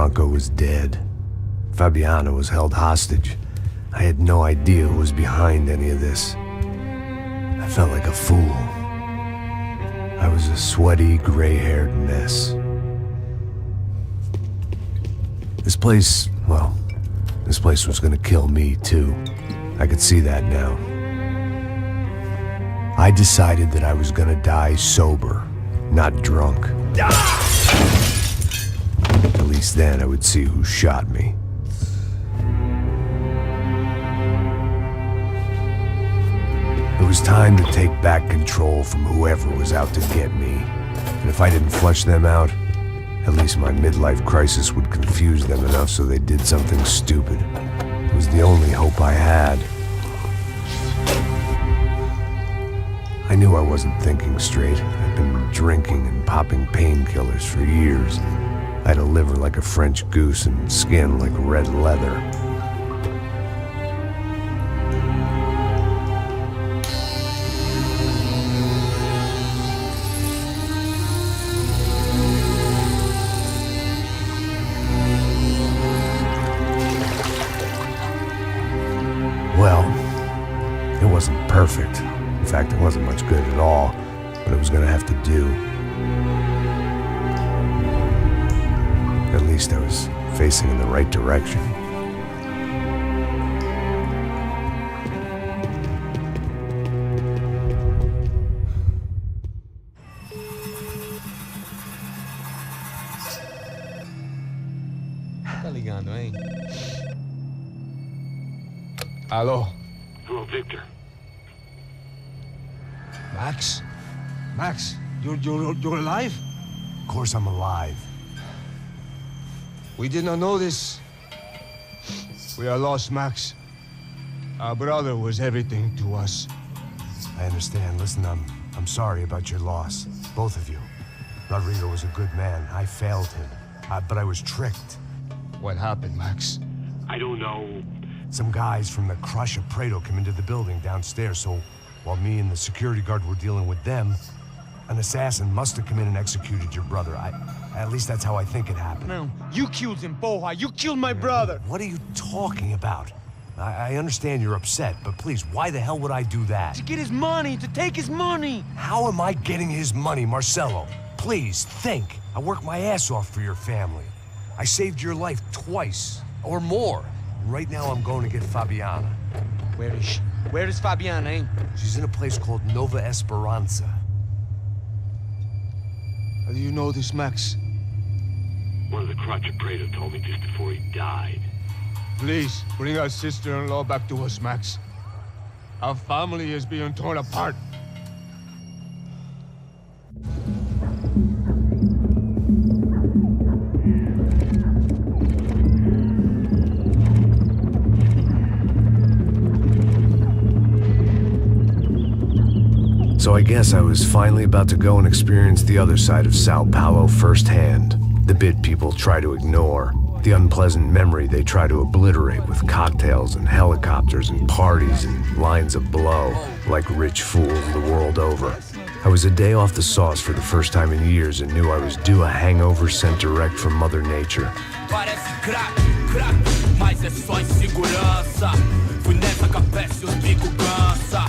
Franco was dead. Fabiana was held hostage. I had no idea who was behind any of this. I felt like a fool. I was a sweaty, gray-haired mess. This place was gonna kill me too. I could see that now. I decided that I was gonna die sober, not drunk. At least then I would see who shot me. It was time to take back control from whoever was out to get me. And if I didn't flush them out, at least my midlife crisis would confuse them enough so they did something stupid. It was the only hope I had. I knew I wasn't thinking straight. I'd been drinking and popping painkillers for years. I had a liver like a French goose and skin like red leather. Well, it wasn't perfect. In fact, it wasn't much good at all, but it was gonna have to do. At least I was facing in the right direction. Tá ligando, hein? Alô? Hello, Victor. Max? Max, you're alive? Of course I'm alive. We did not know this. We are lost, Max. Our brother was everything to us. I understand. Listen, I'm sorry about your loss. Both of you. Rodrigo was a good man. I failed him. But I was tricked. What happened, Max? I don't know. Some guys from the Crush of Prado came into the building downstairs, so while me and the security guard were dealing with them, an assassin must have come in and executed your brother. At least that's how I think it happened. No, you killed him, Boja. You killed my brother. What are you talking about? I understand you're upset, but please, why the hell would I do that? To get his money, to take his money. How am I getting his money, Marcelo? Please, think. I worked my ass off for your family. I saved your life twice, or more. Right now I'm going to get Fabiana. Where is she? Where is Fabiana, eh? She's in a place called Nova Esperanza. How do you know this, Max? One of the Crotch of Prado told me just before he died. Please, bring our sister-in-law back to us, Max. Our family is being torn apart. So I guess I was finally about to go and experience the other side of Sao Paulo firsthand. The bit people try to ignore. The unpleasant memory they try to obliterate with cocktails and helicopters and parties and lines of blow, like rich fools the world over. I was a day off the sauce for the first time in years and knew I was due a hangover sent direct from Mother Nature. Parece crack, crack, mas é só insegurança. Fui nessa capeste, os bico cansa.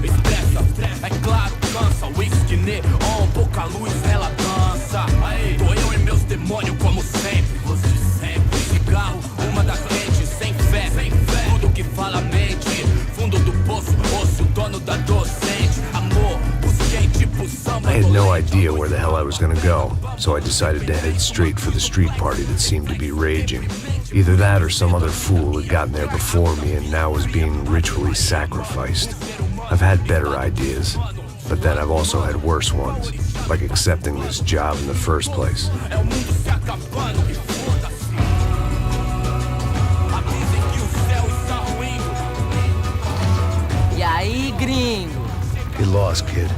Estressa, é claro, cansa. Whisky neon, pouca luz, ela dança. Aí, tô eu e meus demônios como sempre. Você sempre, cigarro, uma das lentes, sem fé. Tudo que fala mente. Fundo do poço, osso, dono da docente. Amor, busquei tipo samba. I had no idea where the hell I was gonna go, so I decided to head straight for the street party that seemed to be raging. Either that or some other fool had gotten there before me and now was being ritually sacrificed. I've had better ideas, but then I've also had worse ones, like accepting this job in the first place. E aí, gringo? Get lost, kid.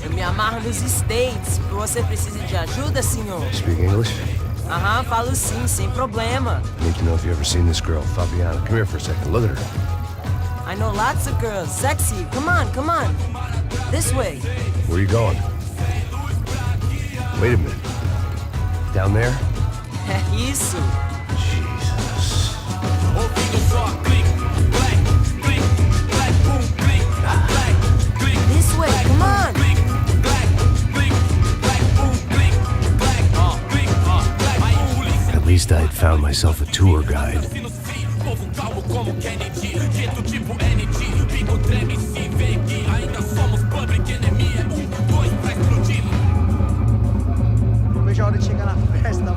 Eu me amarro nos States. Você precisa de ajuda, senhor? Speak English? Aham, falo sim, sem problema. Need to know if you've ever seen this girl, Fabiana. Come here for a second. Look at her. I know lots of girls. Sexy. Come on, come on. This way. Where are you going? Wait a minute. Down there? Isso. Jesus. Ouvindo só clique, clack, clique, clack, boom, clique, clack, clique. This way, come on. Click, clack, click, clack, boom, click, clack, click, clack. Aí polícia. At least I had found myself a tour guide. Povo calmo como Kennedy, jeito tipo ND. Pico treme se vê que ainda somos public enemy. É 1, 2 pra explodir. Não vejo a hora de chegar na festa.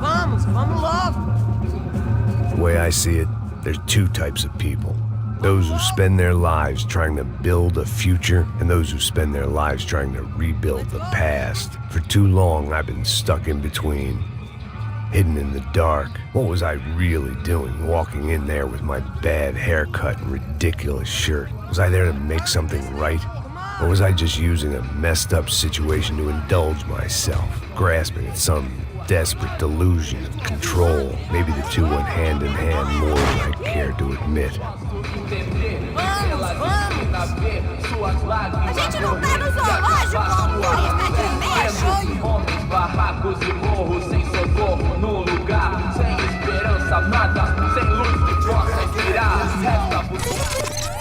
Vamos logo. The way I see it, there's two types of people. Those who spend their lives trying to build a future, and those who spend their lives trying to rebuild the past. For too long, I've been stuck in between. Hidden in the dark. What was I really doing walking in there with my bad haircut and ridiculous shirt? Was I there to make something right? Or was I just using a messed up situation to indulge myself, grasping at some desperate delusion of control? Maybe the two went hand in hand more than I care to admit. A gente não tá no zoológico, turista de meia. Homens, barracos e morros, sem socorro no lugar, sem esperança, nada, sem luz que possa inspirar.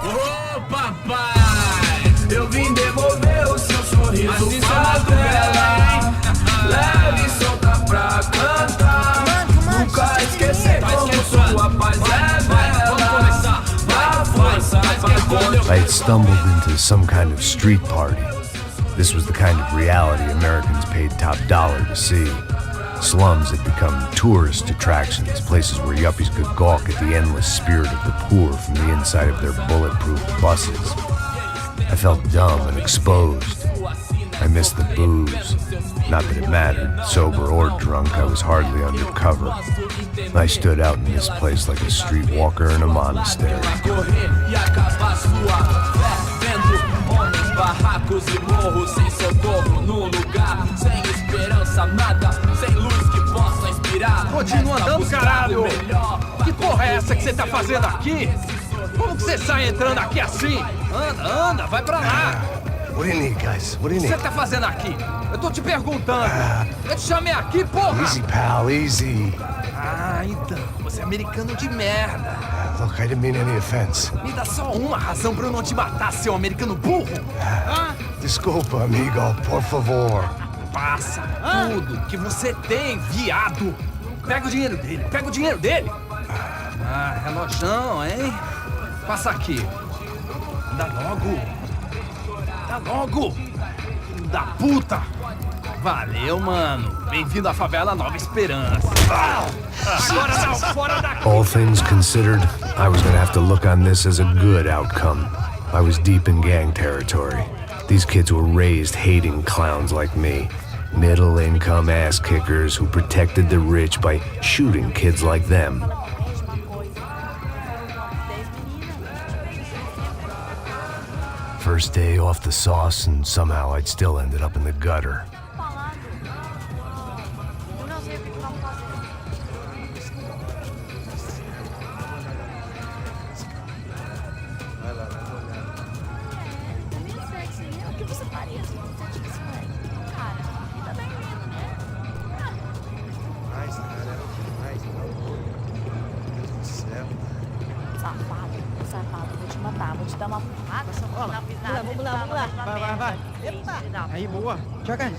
Ô papai, eu vim devolver o seu sorriso pra tela. Leve e solta pra cantar. Nunca esquecer como sua paz é bela. Dá força pra I had stumbled into some kind of street party. This was the kind of reality Americans paid top dollar to see. Slums had become tourist attractions, places where yuppies could gawk at the endless spirit of the poor from the inside of their bulletproof buses. I felt dumb and exposed. I missed the booze. Not that it mattered, sober or drunk, I was hardly undercover. I stood out in this place like a streetwalker in a monastery. Barracos e morros, sem socorro no lugar, sem esperança, nada, sem luz que possa inspirar. Continua andando, caralho! Que porra é essa que você tá fazendo aqui? Como que você sai entrando aqui assim? Anda, vai pra lá! What do you need, guys? What do you O que need? você tá fazendo aqui? Eu tô te perguntando. Eu te chamei aqui, porra! Easy, pal, easy. Ah, então, você é americano de merda. Look, I didn't mean any offense. Me dá só uma razão pra eu não te matar, seu americano burro. Desculpa, amigo, por favor. Passa tudo que você tem, viado. Pega o dinheiro dele, Ah, relojão, hein? Passa aqui. Dá logo. Filho da puta. Valeu, mano. Bem-vindo à favela Nova Esperança. Agora não, fora daqui. All things considered, I was gonna have to look on this as a good outcome. I was deep in gang territory. These kids were raised hating clowns like me. Middle-income ass-kickers who protected the rich by shooting kids like them. First day off the sauce, and somehow I'd still ended up in the gutter. Eu não sei o que vamos fazer. Eu nem sei assim, o que você faria se você tivesse com ele? Cara, tá bem lindo, né? Demais, cara. Demais, meu Deus do céu. Safado, vou te matar, vou te dar uma porrada, só vou dar pisada. Vamos lá. Vai. Epa. Aí, boa. Joga.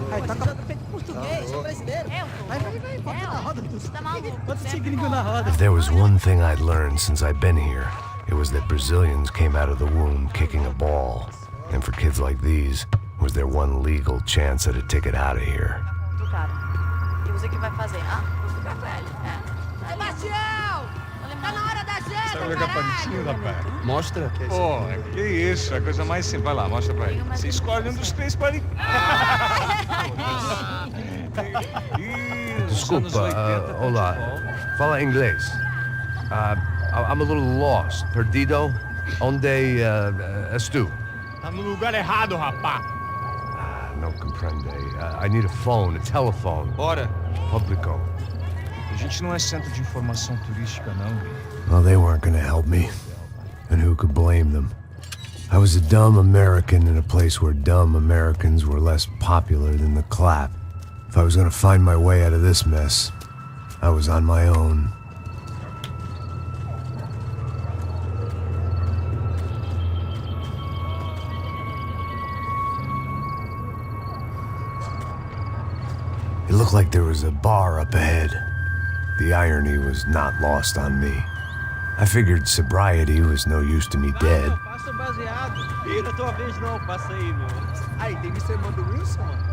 Vai, toca feito português, sou brasileiro. Vai, bota na roda. Tá maluco? Bota esse gringo na roda. If there was one thing I'd learned since I'd been here, it was that Brazilians came out of the womb kicking a ball. And for kids like these, was their one legal chance at a ticket out of here. Do cara. E você que vai fazer? Ah, vou ficar com ele. Sebastião! Tá na hora da janta, Sabe jogar palitinho, rapaz? Mostra. Pô, que isso, é a coisa mais simples. Vai lá, mostra pra ele. Você escolhe um dos três palitinhos. Desculpa, olá. Fala inglês. I'm a little lost. Perdido? Onde és tu? Tá no lugar errado, rapá. Não compreende. I need a phone, a telephone. Bora. Publico. A gente não é centro de informação turística, não. Well, they weren't gonna help me. And who could blame them? I was a dumb American in a place where dumb Americans were less popular than the clap. If I was gonna find my way out of this mess, I was on my own. It looked like there was a bar up ahead. The irony was not lost on me. I figured sobriety was no use to me dead. Passa baseado. Ih, não é tua vez não, passa aí, meu. Aí, tem visto a irmã do Wilson, mano?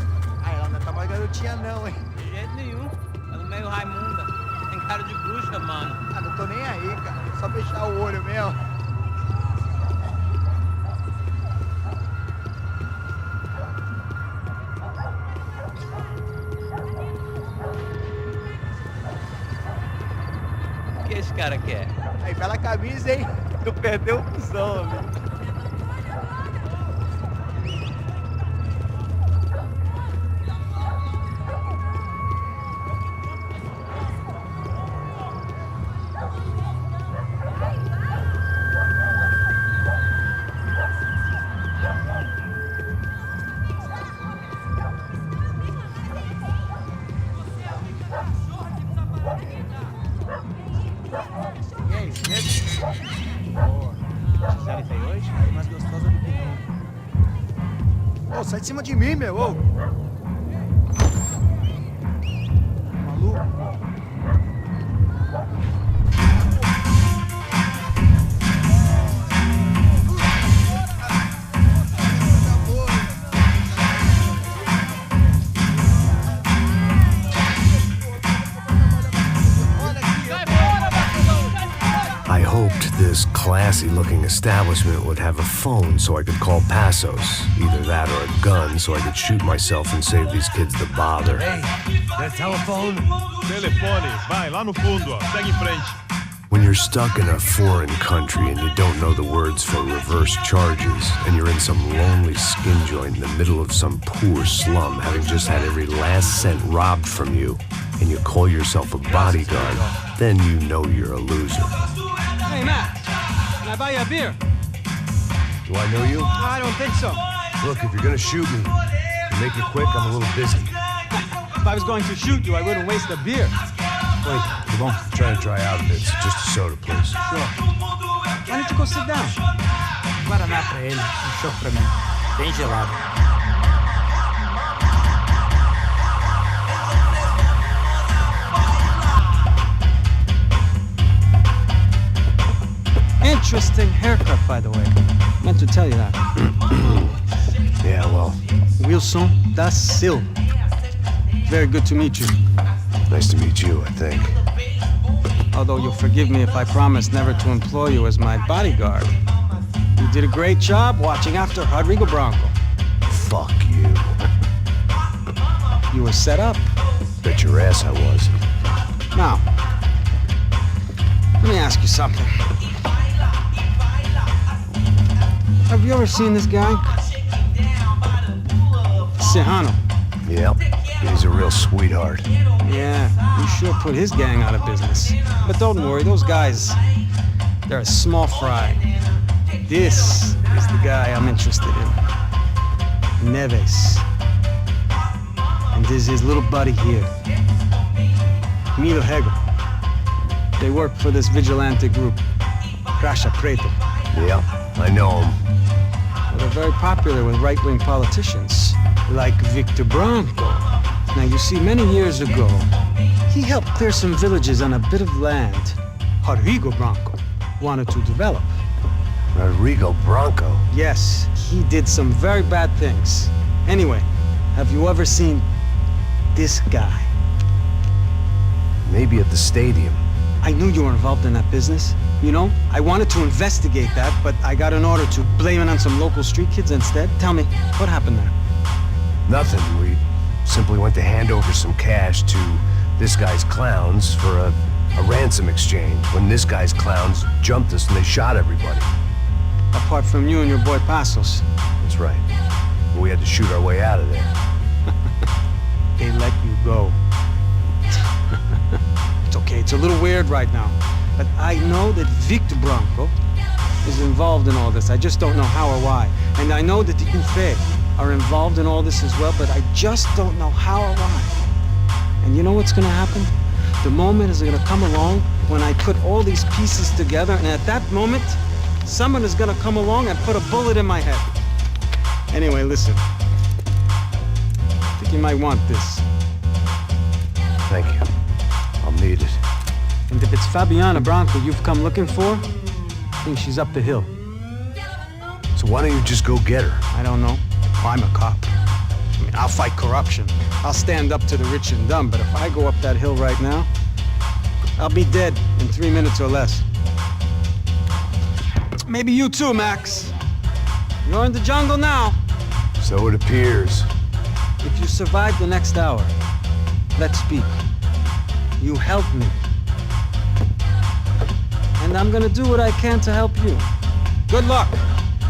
Ah, ela não tá mais garotinha não, hein? De jeito nenhum. Ela é meio Raimunda. Tem cara de bruxa, mano. Ah, não tô nem aí, cara. Só fechar o olho mesmo. O que esse cara quer? Aí, bela camisa, hein? Tu perdeu o cuzão, amigo. E aí, cedo? Boa. Fizeram isso aí hoje? Aí mais gostosa do que nunca. Ô, sai de cima de mim, meu, ô! Maluco? I hoped this classy-looking establishment would have a phone so I could call Passos. Either that or a gun so I could shoot myself and save these kids the bother. Hey, that telephone? Telefone, vai lá no fundo, ó. Segue em frente. When you're stuck in a foreign country and you don't know the words for reverse charges, and you're in some lonely skin joint in the middle of some poor slum, having just had every last cent robbed from you, and you call yourself a bodyguard, then you know you're a loser. Hey, Matt. Can I buy you a beer? Do I know you? I don't think so. Look, if you're gonna shoot me, to make it quick, I'm a little busy. If I was going to shoot you, I wouldn't waste a beer. Wait, come on. Try to dry out a bit. So just a soda, please. Sure. Why don't you go sit down? Guaraná pra ele, show pra mim. Bem gelado. Interesting haircut, by the way. Meant to tell you that. Yeah, well, Wilson da Silva. Very good to meet you. nice to meet you, I think. Although you'll forgive me if I promise never to employ you as my bodyguard. You did a great job watching after Rodrigo Bronco. Fuck you. You were set up. Bet your ass I was. Now, let me ask you something. Have you ever seen this guy? Serrano. Yep, he's a real sweetheart. Yeah, you sure put his gang out of business. But don't worry, those guys, they're a small fry. This is the guy I'm interested in. Neves. And this is his little buddy here. Milo Hegel. They work for this vigilante group, Crasha Preto. Yep, I know him. Well, they're very popular with right-wing politicians, like Victor Bronco. Now, you see, many years ago, he helped clear some villages on a bit of land Rodrigo Bronco wanted to develop. Rodrigo Bronco? Yes, he did some very bad things. Anyway, have you ever seen this guy? Maybe at the stadium. I knew you were involved in that business. You know, I wanted to investigate that, but I got an order to blame it on some local street kids instead. Tell me, what happened there? Nothing. We simply went to hand over some cash to this guy's clowns for a ransom exchange when this guy's clowns jumped us and they shot everybody. Apart from you and your boy Passos. That's right. But we had to shoot our way out of there. They let you go. It's okay, it's a little weird right now. But I know that Victor Bronco is involved in all this. I just don't know how or why. And I know that the UFE are involved in all this as well, but I just don't know how or why. And you know what's gonna happen? The moment is gonna come along when I put all these pieces together, and at that moment, someone is gonna come along and put a bullet in my head. Anyway, listen. I think you might want this. Thank you. I'll need it. And if it's Fabiana Branco you've come looking for, I think she's up the hill. So why don't you just go get her? I don't know. I'm a cop. I mean, I'll fight corruption. I'll stand up to the rich and dumb, but if I go up that hill right now, I'll be dead in 3 minutes or less. Maybe you too, Max. You're in the jungle now. So it appears. If you survive the next hour, let's speak. You help me. And I'm gonna do what I can to help you. Good luck.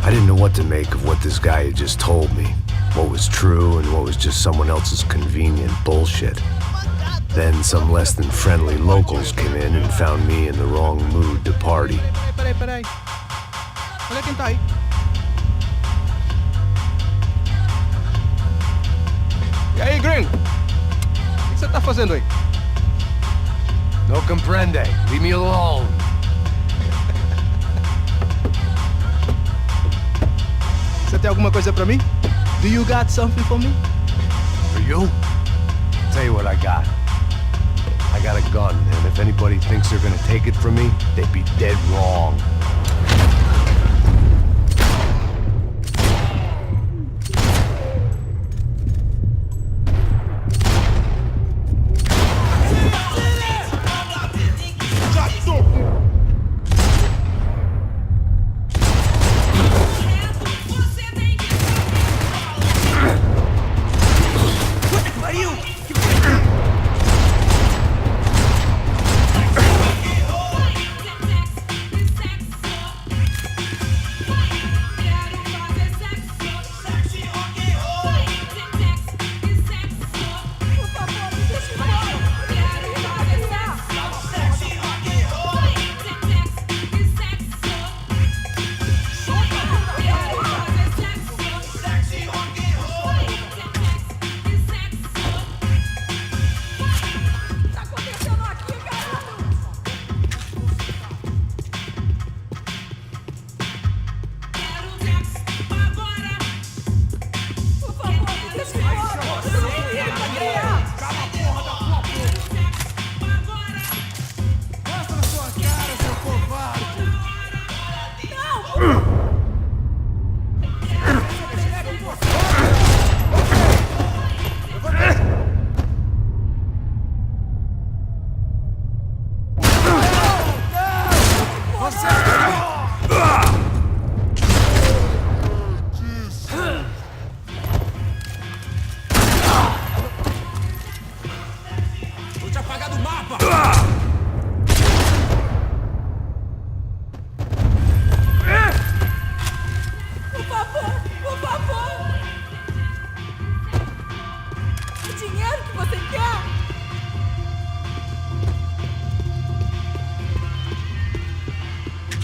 I didn't know what to make of what this guy had just told me. What was true and what was just someone else's convenient bullshit. Then some less than friendly locals came in and found me in the wrong mood to party. Peraí. Olha quem tá aí. E aí, gringo? O que você tá fazendo aí? No comprende. Leave me alone. Você tem alguma coisa pra mim? Do you got something for me? For you? Tell you what I got. I got a gun, and if anybody thinks they're gonna take it from me, they'd be dead wrong.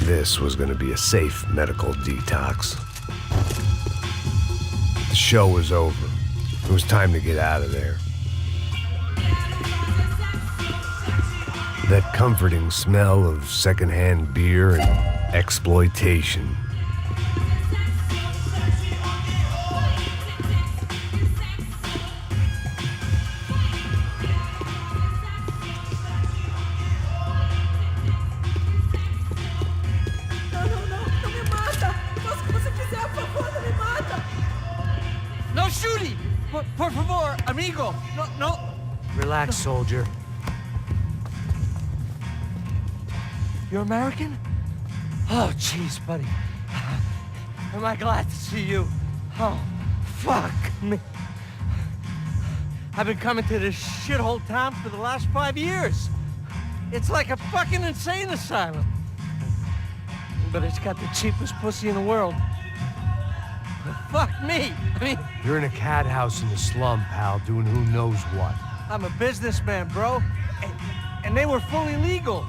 This was going to be a safe medical detox. The show was over. It was time to get out of there. That comforting smell of secondhand beer and exploitation. Por favor, amigo. No. Relax, soldier. You're American? Oh, jeez, buddy. Am I glad to see you? Oh, fuck me. I've been coming to this shithole town for the last 5 years. It's like a fucking insane asylum. But it's got the cheapest pussy in the world. Fuck me. I mean, you're in a cat house in the slum, pal, doing who knows what. I'm a businessman, bro. And they were fully legal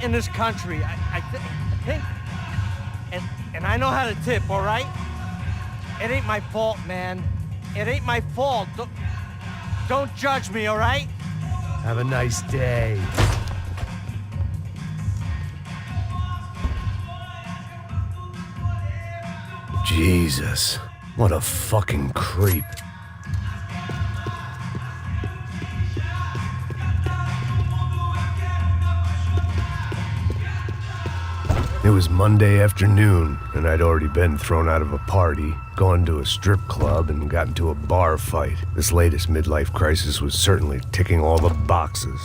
in this country. I think. And I know how to tip, all right? It ain't my fault, man. It ain't my fault. Don't judge me, all right? Have a nice day. Jesus, what a fucking creep. It was Monday afternoon, and I'd already been thrown out of a party, gone to a strip club, and got into a bar fight. This latest midlife crisis was certainly ticking all the boxes.